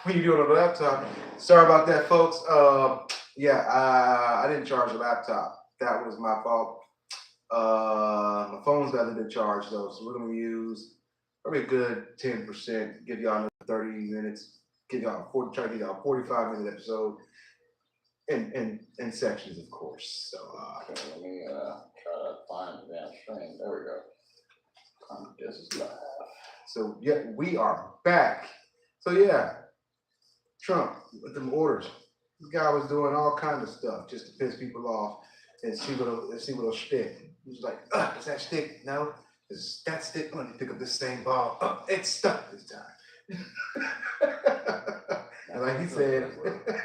when you do it on a laptop. Sorry about that, folks. I didn't charge the laptop. That was my fault. My phone's got a little bit charged though, so we're gonna use probably a good 10%. Give y'all another 30 minutes. Try to give y'all a 45-minute episode in sections, of course. So okay, let me try to find the damn stream. There we go. Karmicdez is live. So yeah, we are back. So yeah, Trump with them orders. This guy was doing all kinds of stuff just to piss people off and see what'll stick. He was like, does that stick? No. Does that stick? Let me pick up this same ball. Oh, it's stuck this time. And like he said,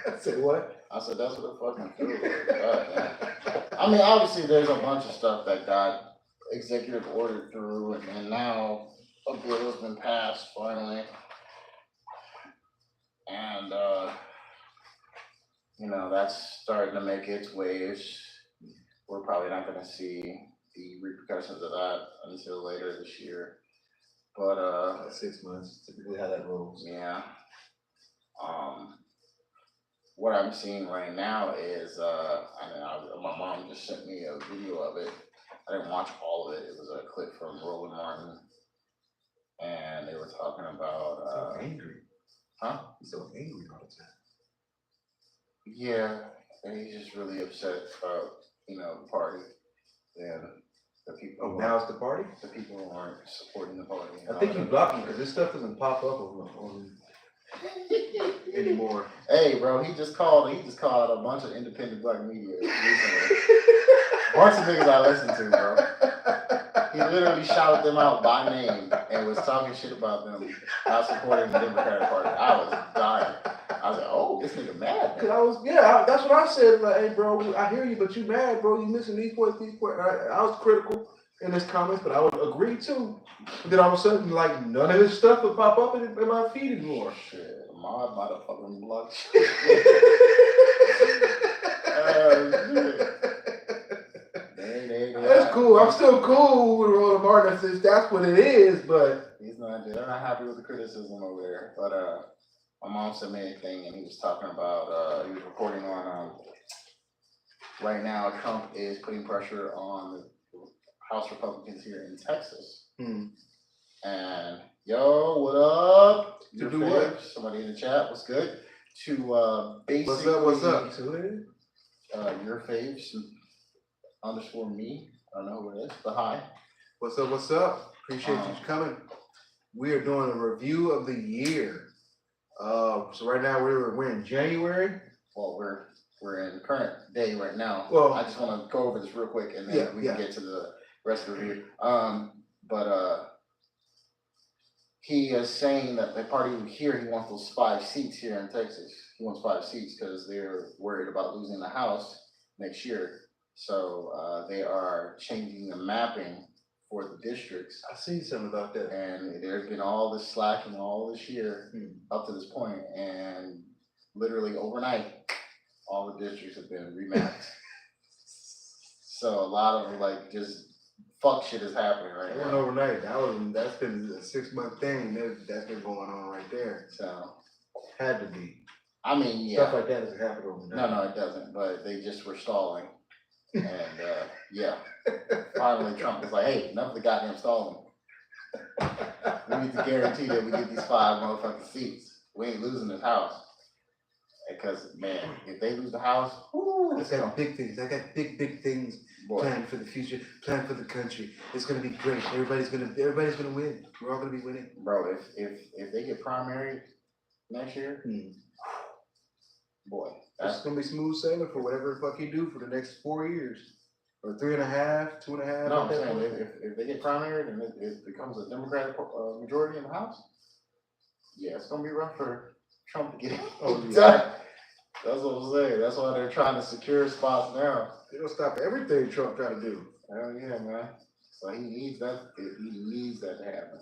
I said what? I said that's what the fucking feels like. I mean, obviously there's a bunch of stuff that got executive ordered through, and now a bill has been passed finally. And that's starting to make its waves. We're probably not going to see the repercussions of that until later this year. But 6 months, typically how that rolls. Yeah. What I'm seeing right now is my mom just sent me a video of it. I didn't watch all of it. It was a clip from Roland Martin, and they were talking about so angry. Huh? He's so angry all the time. Yeah, and he's just really upset about the party and the people. Oh, now it's the party? The people who aren't supporting the party. I think you blocked me because this stuff doesn't pop up on anymore. Hey, bro, he just called a bunch of independent black media recently. Bunch of niggas I listen to, bro. He literally shouted them out by name and was talking shit about them not supporting the Democratic Party. I was dying. I was like, oh, this nigga mad. Cause that's what I said. Like, hey, bro, I hear you, but you mad, bro. You missing these points. I was critical in his comments, but I would agree too. Then all of a sudden, like, none of his stuff would pop up in my feed anymore. Shit, my motherfucking blood. That's cool. I'm still cool with Roland Martin if that's what it is, but they're not happy with the criticism over there. But my mom sent me a thing, and he was talking about he was reporting on right now Trump is putting pressure on the House Republicans here in Texas. And yo, what up? To do what? Somebody in the chat, what's good? To basically what's up? To your faves _me. I don't know who it is, but hi. What's up? Appreciate you coming. We are doing a review of the year. So right now we're in January. Well, we're in current day right now. Well, I just want to go over this real quick, and then we can get to the rest of the review. But he is saying that the party here, he wants those 5 seats here in Texas. He wants 5 seats because they're worried about losing the House next year. So they are changing the mapping for the districts. I seen something about that. And there's been all this slacking all this year up to this point, and literally overnight, all the districts have been remapped. So a lot of just fuck shit is happening right now. Overnight. That's been a 6-month thing. That's been going on right there. So had to be. I mean, yeah. Stuff like that doesn't happen overnight. No, it doesn't. But they just were stalling. And finally Trump was like, hey, enough of the goddamn stalling. We need to guarantee that we get these 5 motherfucking seats. We ain't losing this House. Because, man, if they lose the House, I got big things. I got big things planned for the future, planned for the country. It's gonna be great. Everybody's gonna win. We're all gonna be winning. Bro, if they get primary next year, boy, that's gonna be smooth sailing for whatever the fuck you do for the next 4 years. Or 3.5, 2.5. No, I'm saying if they get primary and it becomes a Democratic majority in the House, yeah, it's gonna be rough for Trump to get it. That's what I'm saying. That's why they're trying to secure spots now. They're gonna stop everything Trump trying to do. Hell yeah, man. So he needs that. He needs that to happen.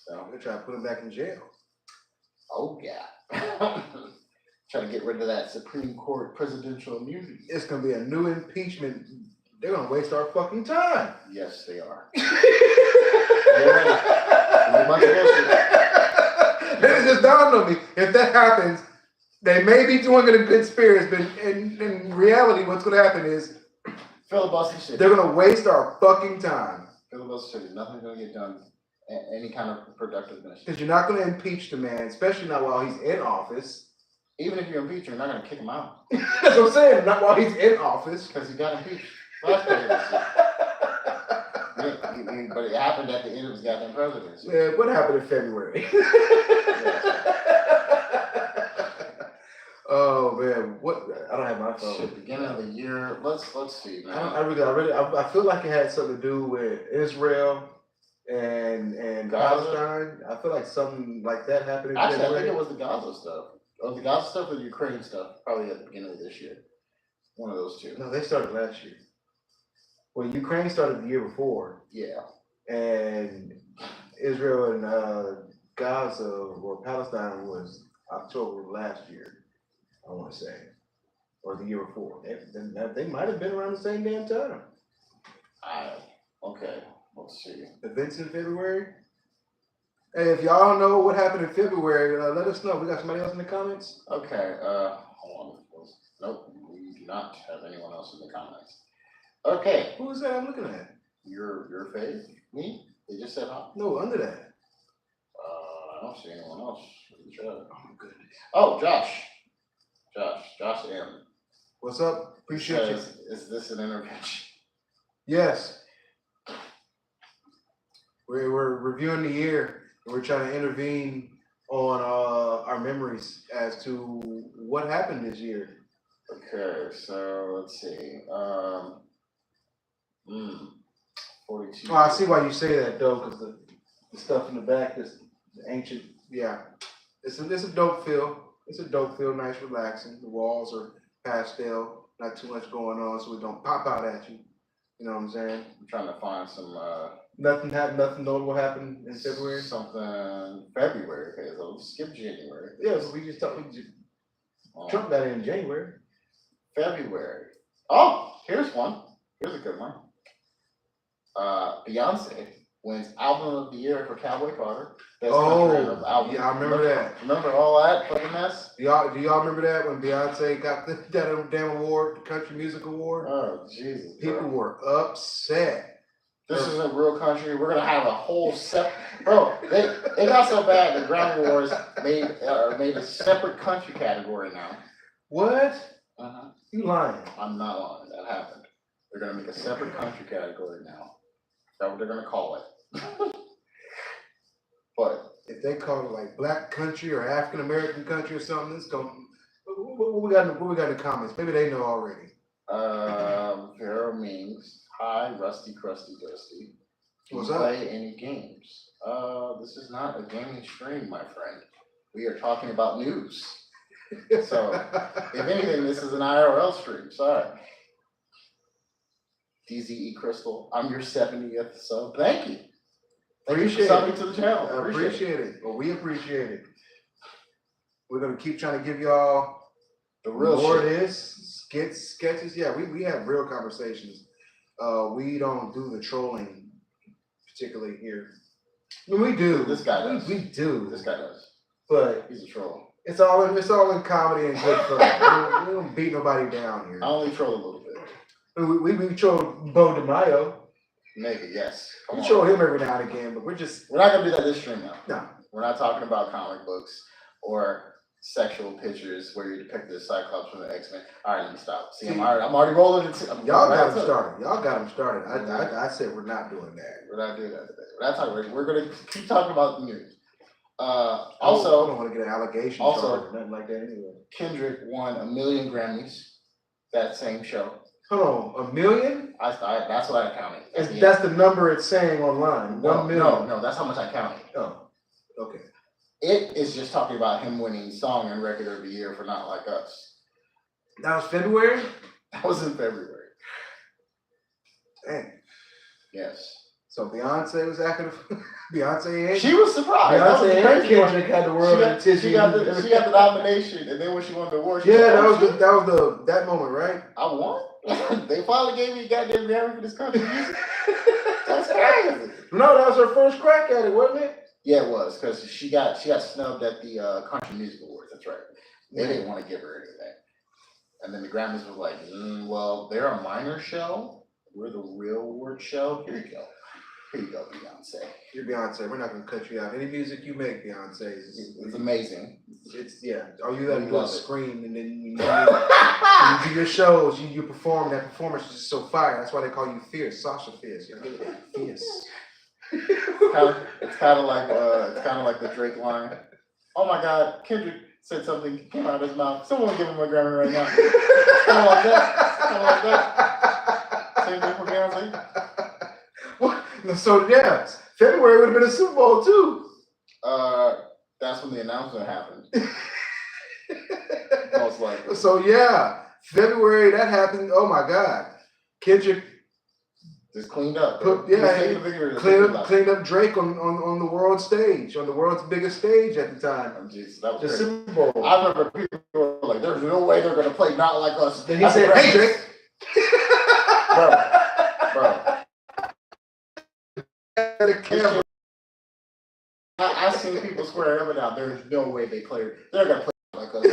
So they're trying to put him back in jail. Oh yeah. Trying to get rid of that Supreme Court presidential immunity. It's gonna be a new impeachment. They're gonna waste our fucking time. Yes, they are. They're just dawned on me. If that happens, they may be doing it in good spirits, but in reality, what's going to happen is Filibuster shit. they're going to waste our fucking time. Filibuster shit. Nothing's going to get done. Any kind of productive mission. Because you're not going to impeach the man, especially not while he's in office. Even if you impeach him, you're not going to kick him out. That's what I'm saying. Not while he's in office. Because he got impeached. Last presidency. But it happened at the end of his goddamn presidency. Yeah, what happened in February? Oh man, what? I don't have my phone. Shit, beginning of the year. Let's see, man. I feel like it had something to do with Israel and Gaza? Palestine. I feel like something like that happened in Actually, February. I think it was the Gaza stuff. Oh, the Gaza stuff or the Ukraine stuff? Probably at the beginning of this year. One of those two. No, they started last year. Well, Ukraine started the year before. Yeah. And Israel and Gaza or Palestine was October of last year, I want to say, or the year before. They might have been around the same damn time. Okay, let's see. Events in February. Hey, if y'all know what happened in February, let us know. We got somebody else in the comments? Okay, hold on. Nope, we do not have anyone else in the comments. Okay. Who is that I'm looking at? Your face? Me? They just said hi. No, under that. I don't see anyone else. Oh my goodness. Oh, Josh M. What's up? Appreciate you. Is this an intervention? Yes. We're reviewing the year. We're trying to intervene on our memories as to what happened this year. Okay, so let's see. 42. Oh, I see why you say that though, because the stuff in the back is ancient. Yeah, it's a dope feel. It's a dope feel, nice, relaxing. The walls are pastel, not too much going on, so it don't pop out at you. You know what I'm saying? I'm trying to find some. Nothing notable happened in February. Something February. Okay, so skip January. Yeah, so we just Trump got in January. February. Oh, here's one. Here's a good one. Beyoncé wins Album of the Year for Cowboy Carter. Album. Yeah, I remember that. Remember all that fucking mess? Do y'all remember that when Beyonce got that damn award, the Country Music Award? Oh, Jesus. People were upset. This isn't real country. We're gonna have a whole bro. They got so bad the Grammy Awards made a separate country category now. What? Uh-huh. You lying? I'm not lying. That happened. They're gonna make a separate country category now. That's what they're gonna call it. But if they call it like Black country or African American country or something, it's going. What we got in the comments? Maybe they know already. Vero means hi, Rusty, Crusty, Dusty. Do you What's up? play any games? This is not a gaming stream, my friend. We are talking about news. So, if anything, this is an IRL stream. Sorry. DZE Crystal, I'm your 70th sub. Thank you. Appreciate it. To the channel. I appreciate it. Well, we appreciate it. We're gonna keep trying to give y'all the real more shit. It is sketches. Yeah, we have real conversations. We don't do the trolling particularly here. I mean, we do. This guy does. We do. This guy does. But he's a troll. It's all in comedy and good fun. We don't beat nobody down here. I only troll a little bit. We troll Bo DeMaio. Maybe, yes. We troll him every now and again, but we're not gonna do that this stream now. No. We're not talking about comic books or sexual pictures where you depict the Cyclops from the X-Men. All right, let me stop. See, I'm already rolling into Y'all got him started. I said we're not doing that. We're not doing that today. We're not talking. We're gonna keep talking about the news. I Also, don't want to get an allegation charge or nothing like that anyway. Kendrick won 1 million Grammys that same show. Hold on, 1 million? That's what I counted. That's the number it's saying online. 1 million. No, that's how much I counted. Oh, okay. It is just talking about him winning Song and Record of the Year for Not Like Us. That was February? That was in February. Dang. Yes. So Beyonce was acting. Beyonce and she was surprised. Beyonce and Kendrick had the world in tissue. She got the nomination, and then when she won the award, that was that moment, right? I won. They finally gave me a goddamn Grammy for this country music. That's crazy. No, that was her first crack at it, wasn't it? Yeah, it was because she got snubbed at the Country Music Awards. That's right. They didn't want to give her anything, and then the Grammys was like, "Well, they're a minor show. We're the real award show. Here you go. Here you go, Beyonce. You're Beyonce. We're not gonna cut you out. Any music you make, Beyonce, it's amazing. It's All you gotta We do love is it. scream, and then you do your shows. You perform. That performance is just so fire. That's why they call you Fierce, Sasha Fierce. You're Fierce. It's kind of like the Drake line. Oh my God, Kendrick said something came out of his mouth. Someone give him a Grammy right now. Kind of like that. Kind of like that. Same thing for Beyonce. Well, so yeah, February would have been a Super Bowl too. That's when the announcement happened. Most likely. So yeah, February that happened. Oh my God, Kendrick just cleaned up. cleaned up Drake on the world stage, on the world's biggest stage at the time. Oh, geez, that was the crazy. Super Bowl. I remember people were like, "There's no way they're gonna play Not Like Us." Then he said, "Hey Drake." Bro. The camera. I've seen people swear up and down. There's no way they're gonna play Like Us,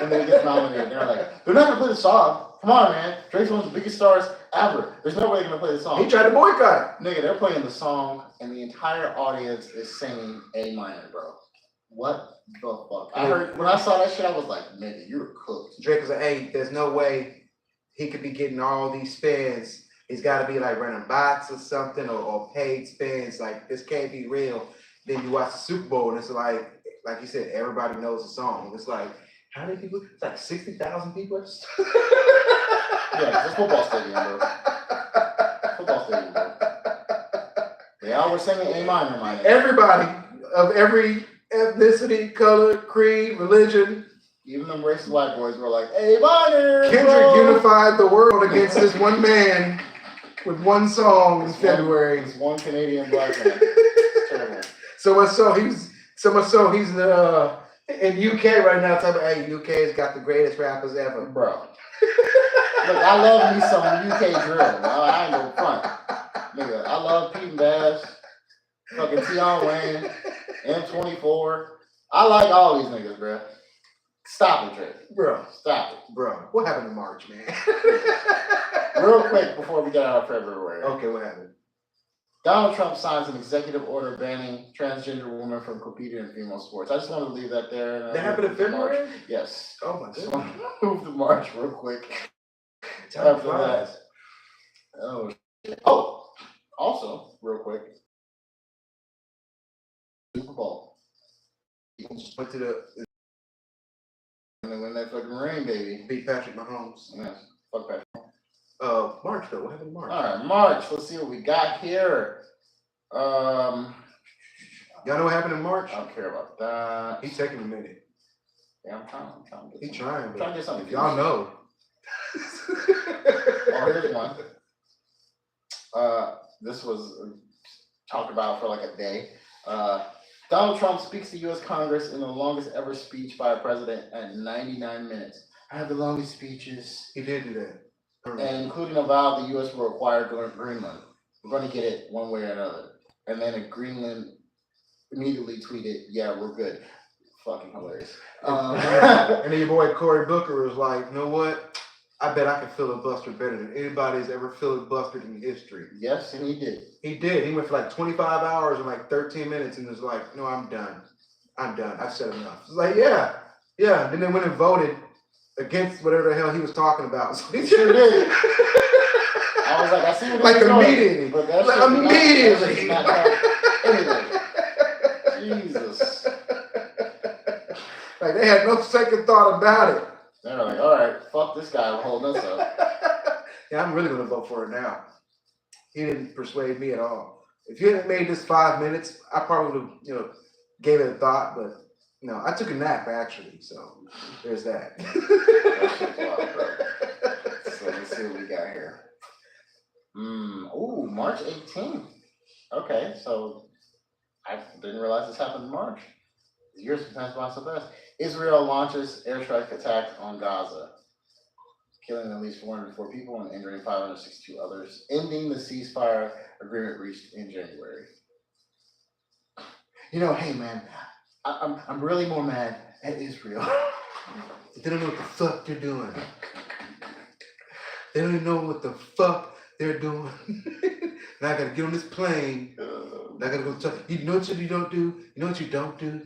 and then it gets nominated. They're like, they're not gonna play the song. Come on, man. Drake's one of the biggest stars ever. There's no way they're gonna play the song. He tried to boycott it. Nigga, they're playing the song, and the entire audience is singing A minor, bro. What the fuck? I heard when I saw that shit, I was like, nigga, you're cooked. Drake was like, "Hey, there's no way he could be getting all these spins. He's got to be like running bots or something, or paid spins. Like this can't be real." Then you watch the Super Bowl, and it's like you said, everybody knows the song. It's like, how many people? It's like 60,000 people. Yeah, it's a football stadium, bro. Football stadium, bro. They all were singing A minor. Everybody of every ethnicity, color, creed, religion. Even them racist white boys were like, A minor. Kendrick unified the world against this one man with one song in February. This one Canadian black man. Terrible. So much so he's in UK right now talking about, hey, UK's got the greatest rappers ever. Bro. Look, I love me some UK drill. I ain't no front. Nigga, I love Pete and Bass, fucking Tion Wayne, M24. I like all these niggas, bro. Stop it, Drake. Bro. Stop it. Bro, what happened in March, man? Real quick before we get out of February. Okay, what happened? Donald Trump signs an executive order banning transgender women from competing in female sports. I just want to leave that there. That happened in February? March. Yes. Oh my Just goodness. move to March real quick. Time flies. Oh, also, real quick. Super Bowl. Went to the And then when that fucking rain, baby. beat Patrick Mahomes. Yes. Fuck that. March though. What happened in March? All right, March. Let's see what we got here. Y'all know what happened in March? I don't care about that. He's taking a minute. Yeah, I'm trying to get He's something. trying, I'm trying to get something. y'all know. Oh, here's one. This was talked about for like a day. Donald Trump speaks to U.S. Congress in the longest ever speech by a president at 99 minutes. I have the longest speeches. He did do that. And including a vow the U.S. will acquire Greenland. We're going to get it one way or another. And then Greenland immediately tweeted, "Yeah, we're good." Fucking hilarious. And then your boy Cory Booker was like, "You know what? I bet I can filibuster better than anybody's ever filibustered in history." Yes, and he did. He did. He went for like 25 hours and like 13 minutes and was like, "No, I'm done. I've said enough." It's like, yeah. Then they went and voted against whatever the hell he was talking about. So He sure did. I was like, I see what like he's doing, immediately. but that's Like immediately. Anyway, Jesus. Like they had no second thought about it. They're like, all right, fuck this guy, we're holding us up. Yeah, I'm really gonna vote for it now. He didn't persuade me at all. If you hadn't made this 5 minutes, I probably would have, gave it a thought, but no, I took a nap actually, so there's that. So let's see what we got here. March 18th. Okay, so I didn't realize this happened in March. The years pass by so fast. Israel launches airstrike attack on Gaza, killing at least 404 people and injuring 562 others, ending the ceasefire agreement reached in January. hey man, I'm really more mad at Israel. They don't know what the fuck they're doing. They don't even know what the fuck they're doing. Now I gotta get on this plane. Now I gotta go talk. You know what you don't do? You know what you don't do?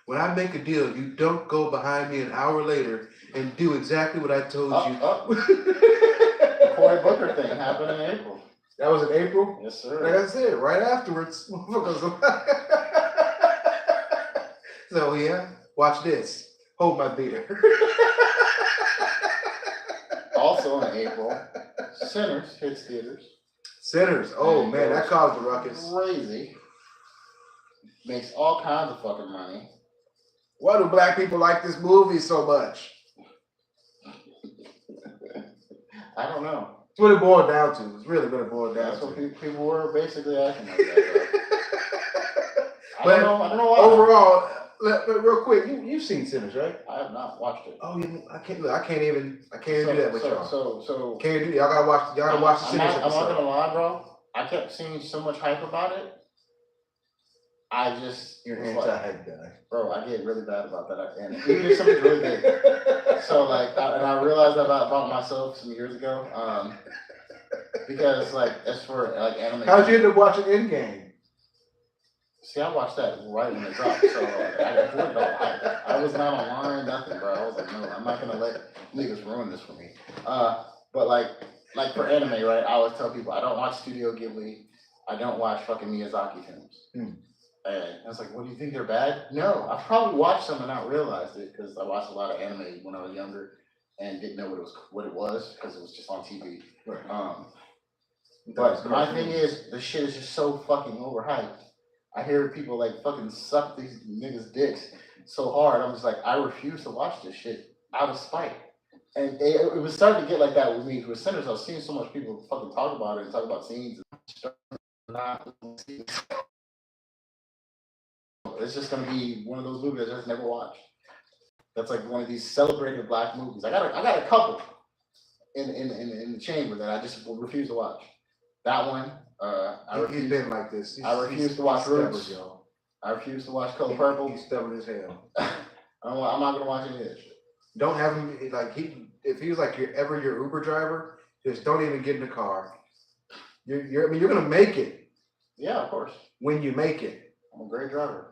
When I make a deal, you don't go behind me an hour later and do exactly what I told you. The Cory Booker thing happened in April. That was in April? Yes, sir. Like I said, right afterwards. So yeah, watch this. Hold my beer. Also in April, Sinners hits theaters. Sinners. Oh man, that caused a ruckus. Crazy. Makes all kinds of fucking money. Why do black people like this movie so much? I don't know. It's what it boiled down to. It's really what it boiled down That's to. what people were basically acting like that. I don't know why. Overall, real quick, you've seen Sinners, right? I have not watched it. Oh, I can't even do that with y'all. So can't do that. Y'all gotta watch the Sinners I'm not gonna lie, bro. I kept seeing so much hype about it. You're anti-hype guy. Bro, I get really bad about that. And even if something's really big. So I realized that about myself some years ago. Because as for anime. How'd you end up watching Endgame? See, I watched that right when it dropped. So I was not online, nothing, bro. I was like, no, I'm not gonna let niggas ruin this for me. But like for anime, right? I always tell people I don't watch Studio Ghibli. I don't watch fucking Miyazaki films. And I was like, well, do you think they're bad? No, I probably watched some and not realized it because I watched a lot of anime when I was younger and didn't know what it was because it was just on TV. Right. But my thing is, the shit is just so fucking overhyped. I hear people fucking suck these niggas' dicks so hard. I'm just like, I refuse to watch this shit out of spite. And it was starting to get like that with me with Sinners. I was seeing so much people fucking talk about it and talk about scenes and it's just gonna be one of those movies I just never watched. That's like one of these celebrated black movies. I got a couple in the chamber that I just refuse to watch. That one, He's been like this. I refuse to watch Roots. I refuse to watch Color Purple. He's stubborn as hell. I'm not gonna watch any of that shit. Don't have him if he was like your Uber driver, just don't even get in the car. You're gonna make it. Yeah, of course. When you make it. I'm a great driver.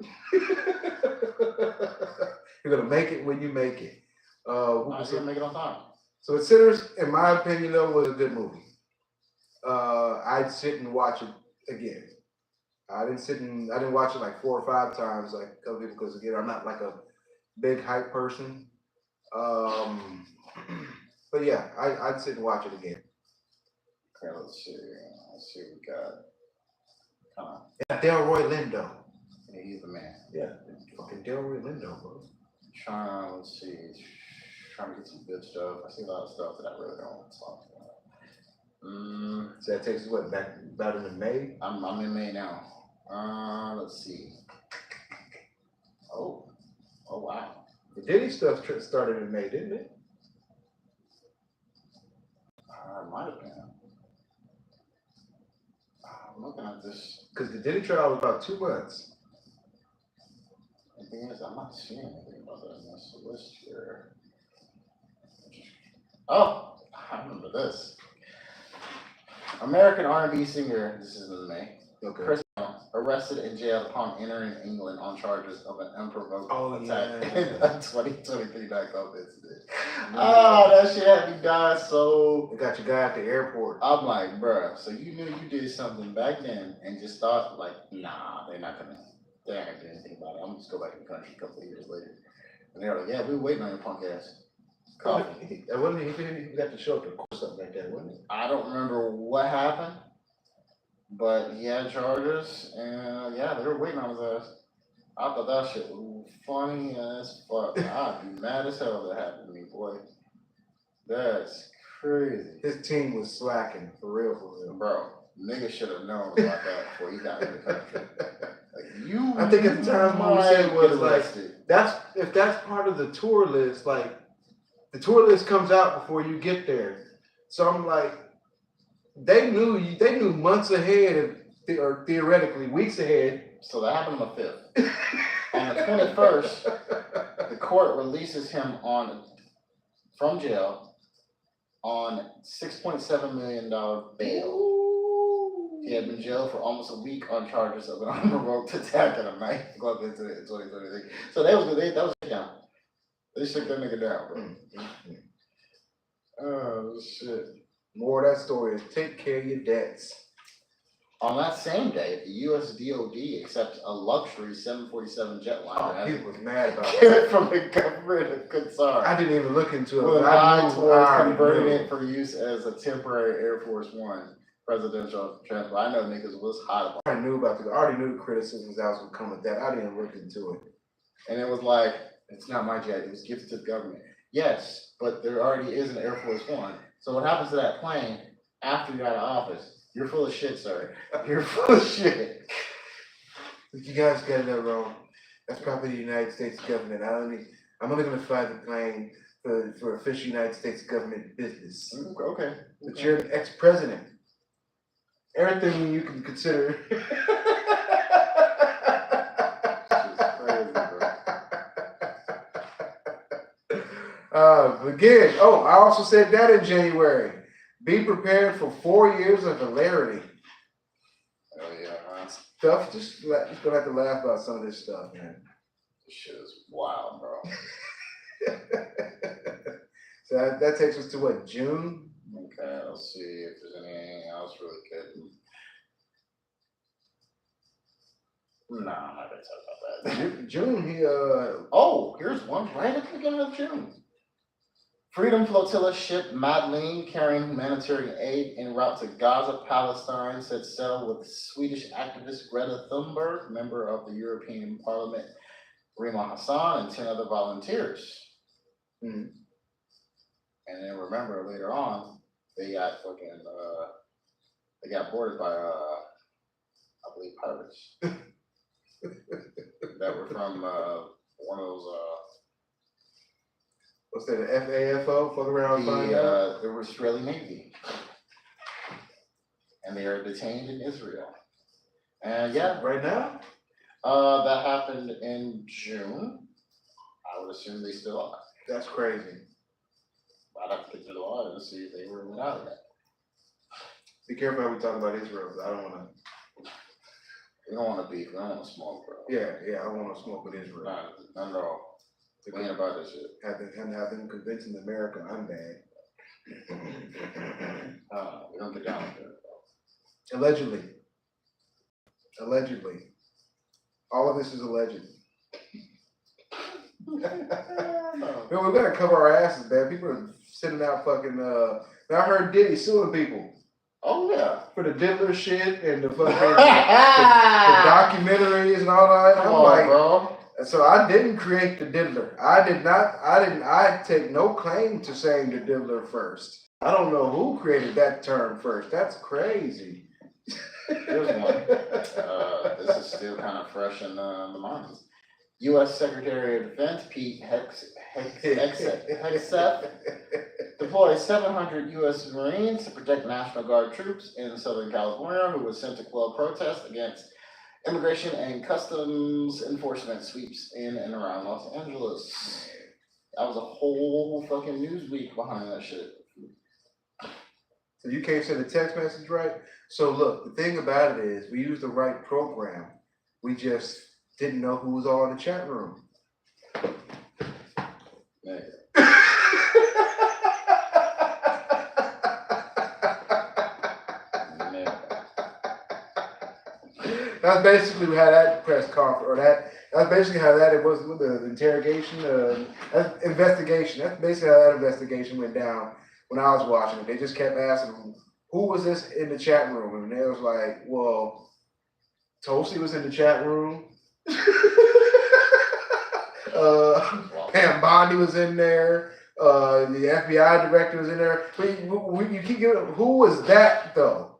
You're gonna make it when you make it. I was gonna make it on time. So Sinners, in my opinion, though, was a good movie. I'd sit and watch it again. I didn't watch it like 4 or 5 times like other people because again, I'm not like a big hype person. But yeah, I'd sit and watch it again. Okay, let's see what we got. Yeah, Delroy Lindo. Yeah, he's the man. Yeah, fucking Delroy Lindo, bro. Trying to get some good stuff. I see a lot of stuff that I really don't want to talk about. So that takes us back about in May? I'm in May now. Let's see. Oh wow. The Diddy stuff started in May, didn't it? It might have been. I'm looking at this. Because the Diddy trial was about 2 months. The thing is, I'm not seeing anything about that in this list here. Oh, I remember this. American R&B singer, this is in May. Okay. Chris arrested and jailed upon entering England on charges of an unprovoked attack in a 2023 nightclub incident. Oh, that shit had me dying so. They got your guy at the airport. I'm like, bruh, so you knew you did something back then and just thought, nah, they're not gonna do anything about it. I'm gonna just go back to the country a couple of years later. And they're like, yeah, we were waiting on your punk ass. He got to show up to court or something like that, wasn't he? I don't remember what happened, but he had charges, and yeah, they were waiting on his ass. I thought that shit was funny as fuck. I'd be mad as hell if that happened to me, boy. That's crazy. His team was slacking, for real. Bro, nigga should have known about that before he got in the country. I think at the time what we said was if that's part of the tour list, the tour list comes out before you get there. So I'm like, they knew months ahead, or theoretically weeks ahead, So that happened on the 5th. On the 21st, the court releases him from jail on $6.7 million bail. He had been jailed for almost a week on charges of an unprovoked attack and a knife club into 2023. So that was down. They shook that nigga down, bro. Oh shit. More of that story is take care of your debts. On that same day, the U.S. DoD accepts a luxury 747 jetliner. He was mad about it. From the government of Qatar. I didn't even look into it. With an eye towards converting it for use as a temporary Air Force One presidential transport. I know niggas was hot about it. I already knew the criticisms that was going to come with that. I didn't look into it. And it was like, it's not my jet. It was gifted to the government. Yes, but there already is an Air Force One. So what happens to that plane after you got out of office? You're full of shit, sir. You're full of shit. You guys got it wrong. That's probably the United States government. I'm only going to fly the plane for official United States government business. Okay. But you're an ex-president. Everything you can consider. Again, I also said that in January. Be prepared for 4 years of hilarity. Oh yeah, Stuff, just gonna have to laugh about some of this stuff, man. This shit is wild, bro. So that takes us to what, June? Okay, let's see if there's anything else really good. No, I'm not gonna talk about that. June, Oh, here's one right at the beginning of June. Freedom Flotilla ship Madeleine carrying humanitarian aid en route to Gaza, Palestine, set sail with Swedish activist Greta Thunberg, member of the European Parliament Rima Hassan, and 10 other volunteers. And then remember later on, they got they got boarded by I believe pirates that were from one of those what's that, the FAFO, fuck around and find out? the Israeli Navy. And they are detained in Israel. And yeah. Right now? That happened in June. I would assume they still are. That's crazy. I'd have to get to the law and see if they were out of that. Be careful how we talk about Israel, because I don't want to. We don't want to beef. We don't want to smoke, bro. Yeah, I don't want to smoke with Israel. Not at all. We ain't about this shit. Have them convincing America I'm bad. We don't get down with it. Allegedly. All of this is alleged. Man, we gotta cover our asses, man. People are sending out fucking. I heard Diddy suing people. Oh yeah. For the Diddler shit and the fucking the documentaries and all that. Come on, bro. So I didn't create the diddler. I take no claim to saying the diddler first. I don't know who created that term first. That's crazy. Here's one. This is still kind of fresh in the minds. U.S. Secretary of Defense Pete Hegseth deploys 700 U.S. Marines to protect National Guard troops in Southern California who was sent to quell protests against immigration and customs enforcement sweeps in and around Los Angeles. That was a whole fucking news week behind that shit. So you can't send a text message, right? So look, the thing about it is we used the right program. We just didn't know who was all in the chat room. That's basically how that press conference, or that's basically how that, it was with the interrogation, that's investigation. That's basically how that investigation went down when I was watching it. They just kept asking, who was this in the chat room? And they was like, well, Toasty was in the chat room. Pam Bondi was in there. The FBI director was in there. But you keep giving, who was that though?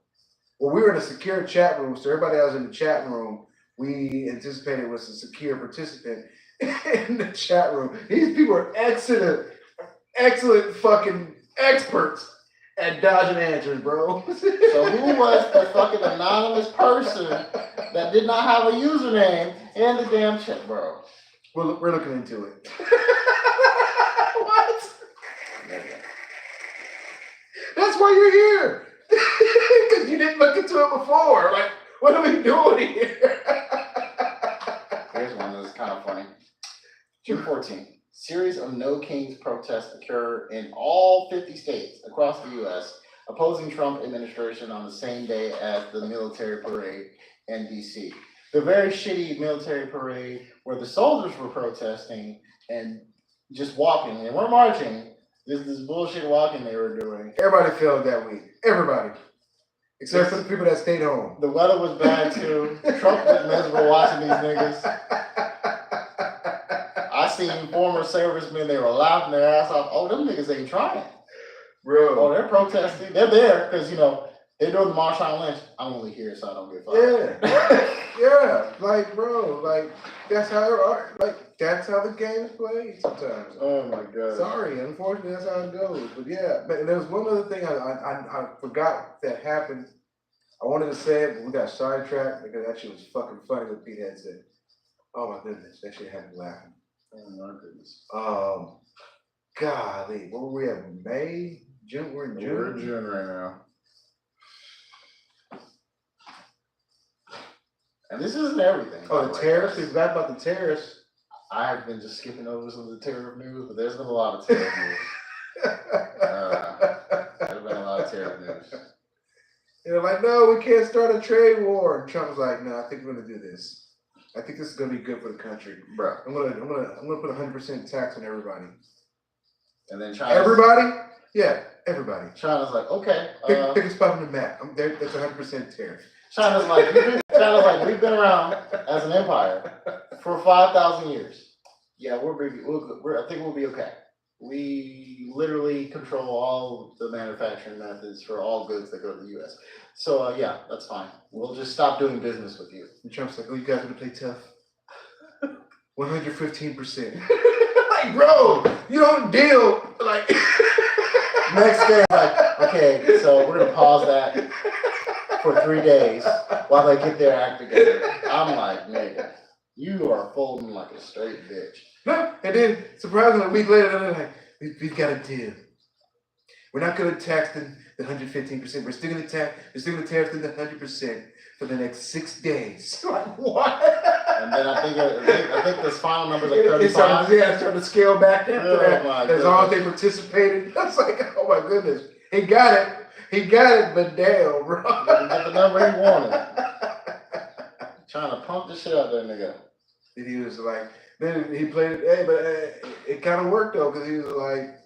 Well, we were in a secure chat room, so everybody that was in the chat room, we anticipated was a secure participant in the chat room. These people are excellent fucking experts and dodging answers, bro. So who was the fucking anonymous person that did not have a username in the damn chat, bro? We're looking into it. What? That's why you're here. Because you didn't look into it before. Like, what are we doing here? Here's one that's kind of funny. June 14th. Series of No Kings protests occur in all 50 states across the U.S., opposing Trump administration on the same day as the military parade in D.C. The very shitty military parade where the soldiers were protesting and just walking, and we're marching. This bullshit walking they were doing. Everybody failed that week. Everybody. Except for the people that stayed home. The weather was bad too. Trump was miserable watching these niggas. I seen former servicemen, they were laughing their ass off. Oh, them niggas ain't trying. Bro. Oh, they're protesting. They're there because, you know, they're doing the Marshawn Lynch. I'm only here so I don't get fired. Yeah. Yeah. Like, bro, like, that's how the game is played sometimes. Oh my God. Sorry, unfortunately, that's how it goes. But yeah, but there was one other thing I forgot that happened. I wanted to say it, but we got sidetracked because that shit was fucking funny what Pete had said. Oh my goodness, that shit had me laughing. Oh my goodness. Golly, what were we at? May? June? We're in June? We're in June right now. And this isn't everything. Oh, the tariffs? We forgot about the tariffs. I've been just skipping over some of the tariff news, but there's been a lot of tariff news. There's been a lot of tariff news. They're like, no, we can't start a trade war. And Trump was like, no, I think we're gonna do this. I think this is gonna be good for the country. Bro. I'm gonna put 100% tax on everybody. And then China. Everybody? Yeah, everybody. China's like, okay. Pick a spot on the map. That's 100% tariff. China's like, we've been around as an empire for 5,000 years. Yeah, I think we'll be okay. We literally control all the manufacturing methods for all goods that go to the U.S. So yeah, that's fine. We'll just stop doing business with you. And Trump's like, oh, you guys gonna play tough? 115%. Like, bro, you don't deal like. Next day, like, okay, so we're gonna pause that for 3 days while they get their act together. I'm like, nigga, you are folding like a straight bitch. No, and then surprisingly, a week later, they're like, we've got a deal. We're not going to tax the 115%. We're still going to tariff them the 100% for the next 6 days. Like, what? And then I think this final number is like 35. It's starting to scale back after that. As long as they participated. That's like, oh my goodness. He got it, but damn, bro. Didn't get the number he wanted. Trying to pump the shit out there, nigga. And he was like, then he played it, hey, but it kind of worked though, because he was like,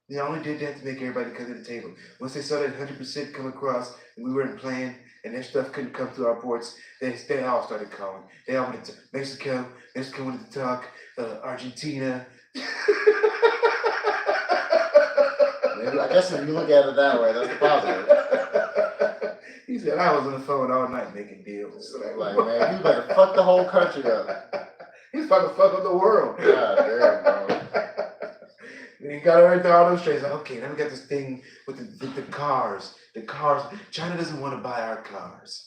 they only did that to make everybody come to the table. Once they saw that 100% come across and we weren't playing and their stuff couldn't come through our ports, they all started calling. They all wanted to Mexico wanted to talk, Argentina. Maybe, I guess if you look at it that way, that's the positive. He said, I was on the phone all night making deals. Like, man, you better fuck the whole country up. He's about to fuck up the world. God damn, bro. And he got everything all those trades. Like, okay, now we got this thing with the cars. The cars. China doesn't want to buy our cars.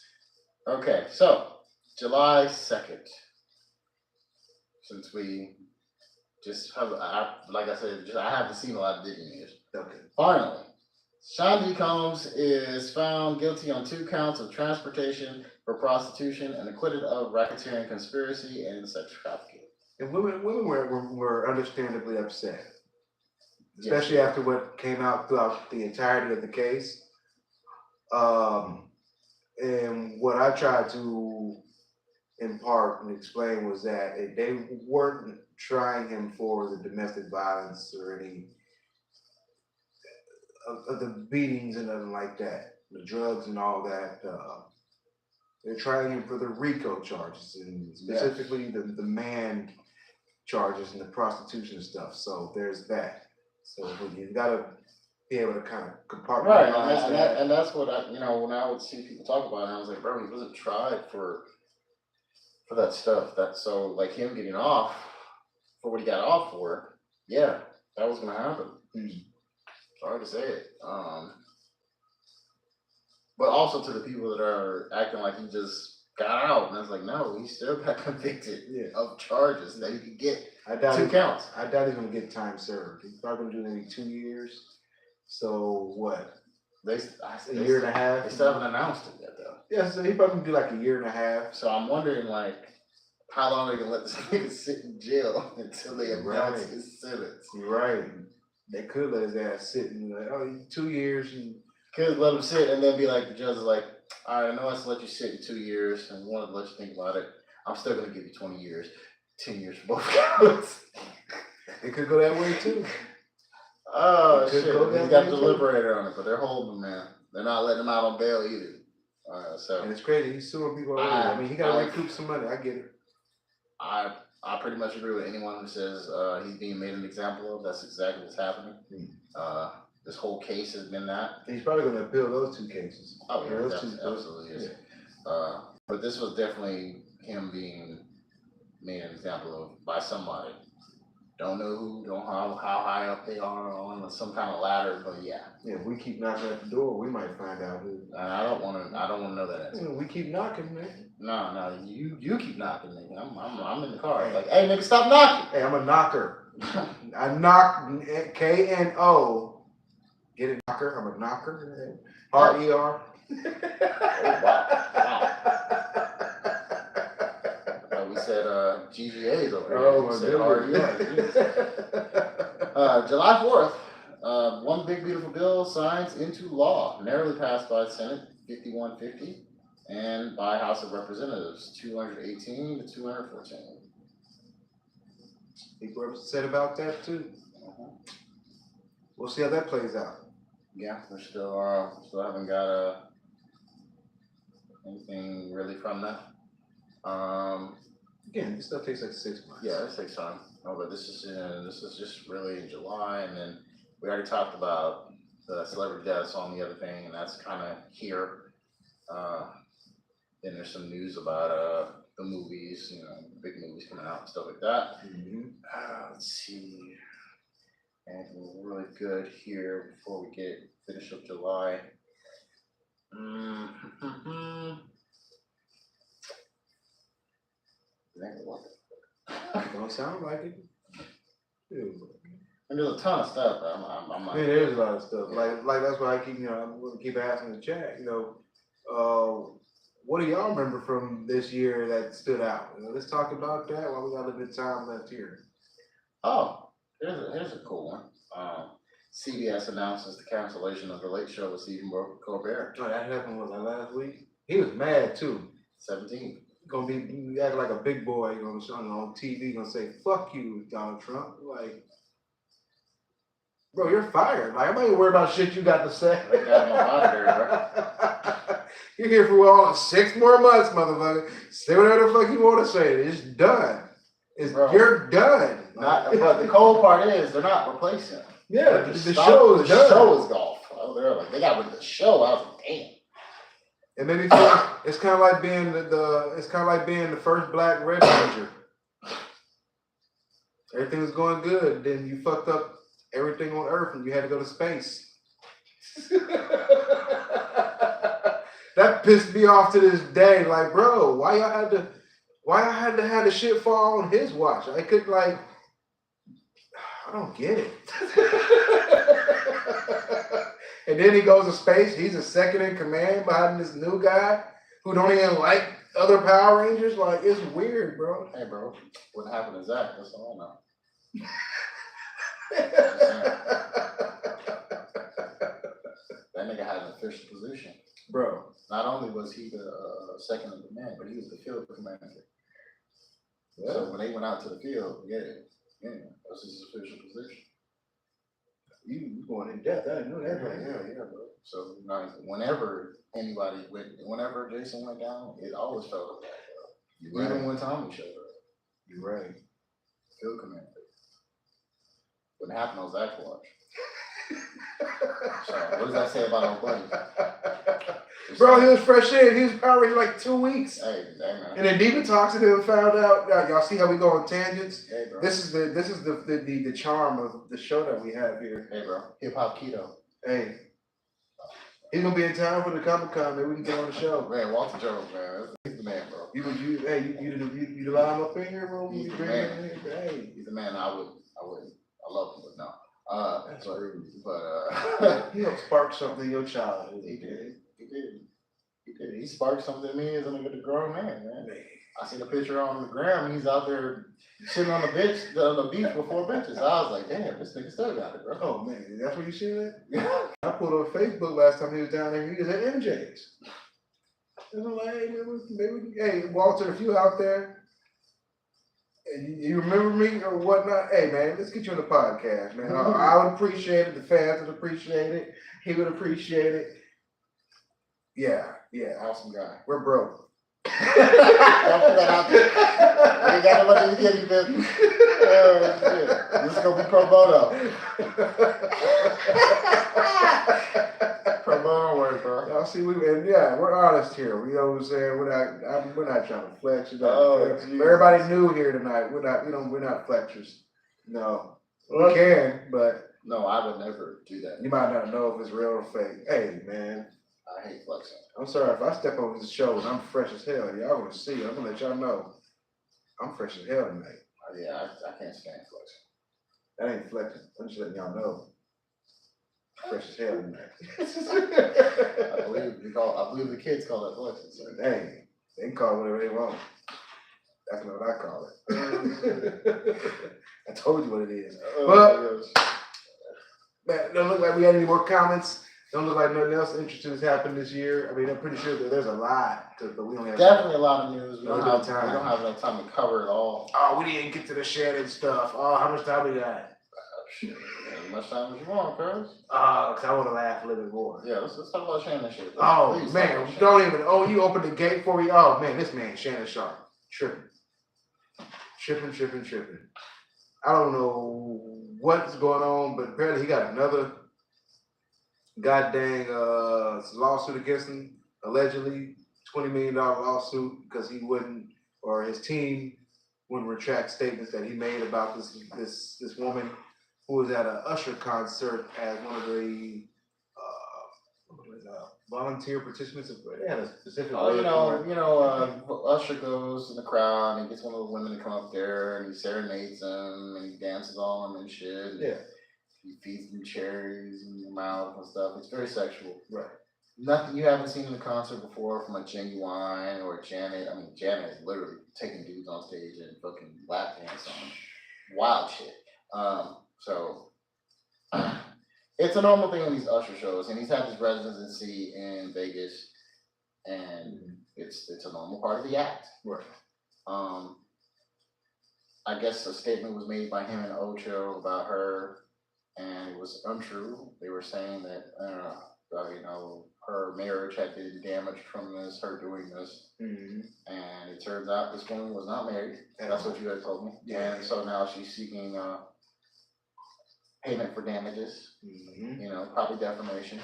Okay, so July 2nd. Since we just have, like I said, I haven't seen a lot of Diddy news. Okay. Finally, Sean Combs is found guilty on 2 counts of transportation for prostitution and acquitted of racketeering, conspiracy, and sex trafficking. And women were understandably upset, especially after what came out throughout the entirety of the case. And what I tried to impart and explain was that they weren't trying him for the domestic violence or any of the beatings and nothing like that, the drugs and all that. They're trying him for the RICO charges and specifically the man charges and the prostitution stuff. So there's that. So you've got to be able to kind of compartmentalize that. And that's what when I would see people talk about it, I was like, bro, he wasn't tried for that stuff. So like him getting off for what he got off for, yeah, that was gonna happen. Sorry to say it. But also to the people that are acting like he just got out, and it's like, no, he still got convicted of charges that he could get 2 counts. I doubt he's gonna get time served. He's probably gonna do maybe 2 years. So what? A year and a half. They still haven't announced it yet, though. Yeah, so he probably gonna do like a year and a half. So I'm wondering, like, how long they can let this nigga sit in jail until they announce his sentence. You're right. They could let his ass sit and be like, oh, 2 years. And could let him sit and then be like, the judge is like, all right, I know I let you sit in 2 years and wanted to let you think about it. I'm still gonna give you 20 years, 10 years for both counts. It could go that way too. Oh shit! He's got the deliberator on it, but they're holding him, man. They're not letting him out on bail either. And it's crazy. He's suing people already. I mean, he got to recoup some money. I get it. I pretty much agree with anyone who says he's being made an example of. That's exactly what's happening. This whole case has been that. He's probably going to appeal those 2 cases. Oh yeah, absolutely is. Yeah. But this was definitely him being made an example of by somebody. Don't know who, don't know how high up they are on some kind of ladder, but yeah. Yeah, if we keep knocking at the door, we might find out who. And I don't want to know that answer. We keep knocking, man. No, you keep knocking, nigga. I'm in the car. Like, hey, nigga, stop knocking. Hey, I'm a knocker. I knock K-N-O. Get it, knocker? I'm a knocker. R-E-R. Oh, wow. We said GGA's over here. Oh, we said R-E-R. July 4th, one big beautiful bill signs into law, narrowly passed by Senate 5150 and by House of Representatives 218 to 214. People said about that too. We'll see how that plays out. Yeah, we still haven't got anything really from that. Again, this stuff takes like 6 months. Yeah, it takes time. No, but this is just really in July, and then we already talked about the celebrity deaths on the other thing, and that's kind of here. Then there's some news about the movies, big movies coming out and stuff like that. Let's see, anything really good here before we finish up July. Don't sound like it. And there's a ton of stuff. I'm not. There's a lot of stuff. Like that's why I keep, I'm going to keep asking the chat. What do y'all remember from this year that stood out? Let's talk about that while we got a little bit of time left here. Oh, here's a cool one. CBS announces the cancellation of the Late Show with Stephen Colbert. Oh, that happened last week. He was mad too. 17. Gonna be acting like a big boy on TV, gonna say "fuck you, Donald Trump." Like, bro, you're fired. Like, I'm not even worried about shit you got to say. They got him out there, bro. You're here for all 6 more months, motherfucker. Say whatever the fuck you want to say. It's done. You're done. But the cold part is they're not replacing him. Yeah, the show is done. The show is golf. Oh, they're like, they got rid of the show. I was like, damn. It made me feel it's kind of like being the first black Red Ranger. Everything was going good, then you fucked up everything on Earth, and you had to go to space. That pissed me off to this day. Like, bro, why y'all had to have the shit fall on his watch? I couldn't I don't get it. And then he goes to space. He's a second in command behind this new guy who don't even like other Power Rangers. Like, it's weird, bro. Hey, bro, what happened to Zach? That's all I know. That nigga had an official position. Bro. Not only was he the second in command, but he was the field commander. Yeah. So when they went out to the field, that was his official position. You going in depth? I didn't know that. Yeah, bro. So whenever Jason went down, it always felt like that, bro. Even when Tommy showed up. You're right. Field commander. Wouldn't happen on Zach's watch. So what does that say about our buddy? Bro, he was fresh in. He was already like 2 weeks. Hey, man. And then Diva talks to him and found out. Y'all see how we go on tangents? Hey, bro. This is the charm of the show that we have here. Hey, bro. Hip hop keto. Hey. He's gonna be in town for the Comic-Con. Maybe we can get on the show. Man, Walter Jones, man. He's the man, bro. You the line up in here, bro? He's You the bring man. him in here? Hey. He's the man. I wouldn't. I love him, but no. That's but, rude. But He helped spark something in your childhood. he did. He sparked something in me as a grown man. I seen a picture on the gram. He's out there sitting on the beach with 4 benches. I was like, damn, this nigga still got it, bro. Oh man, that's what you see it? I pulled on Facebook last time he was down there. He was at MJ's. And I'm like, hey, maybe, hey, Walter, if you out there, and you remember me or whatnot, hey man, let's get you on the podcast, man. I would appreciate it. The fans would appreciate it. He would appreciate it. Yeah. Awesome guy. We're broke. Don't put that out there. We gotta let him get you, baby. This is gonna be pro bono. Pro bono work, bro. Y'all see, we're honest here. We know what I'm saying. We're not trying to flex. Everybody new here tonight. We're not flexers. No, we can, but no, I would never do that. You might not know if it's real or fake. Hey, man. I hate flexing. I'm sorry if I step over the show and I'm fresh as hell. Y'all gonna see. I'm gonna let y'all know. I'm fresh as hell tonight. Yeah, I can't stand flexing. That ain't flexing. I'm just letting y'all know. Fresh as hell tonight. I believe the kids call that flexing. So. Hey, they can call it whatever they want. That's not what I call it. I told you what it is. But man, don't look like we had any more comments. Don't look like nothing else interesting has happened this year. I mean, I'm pretty sure that there's a lot, but we only have definitely a lot of news. We don't have enough time to cover it all. Oh, we didn't get to the Shannon stuff. Oh, how much time we got? Shit, as much time as you want, cuz. Cause I want to laugh a little bit more. Yeah, let's talk about Shannon shit. Please, man, don't even. Oh, you opened the gate for me. Oh man, this man Shannon Sharpe tripping. I don't know what's going on, but apparently he got another goddamn lawsuit against him, allegedly $20 million lawsuit because he wouldn't, or his team wouldn't retract statements that he made about this woman who was at an Usher concert as one of the volunteer participants. They had a specific. Usher goes in the crowd and he gets one of the women to come up there and he serenades them and he dances on them and shit. Yeah. He feeds them cherries in your mouth and stuff. It's very sexual. Right. Nothing you haven't seen in a concert before from a Genuine or Janet. I mean, Janet is literally taking dudes on stage and fucking lap dance on them. Wild shit. So it's a normal thing in these Usher shows, and he's had his residency in Vegas, and it's a normal part of the act. Right. I guess a statement was made by him and Ocho about her, and it was untrue. They were saying that her marriage had been damaged from this, her doing this, and it turns out this woman was not married. And that's what you had told me. Yeah. And so now she's seeking payment for damages. Probably defamation,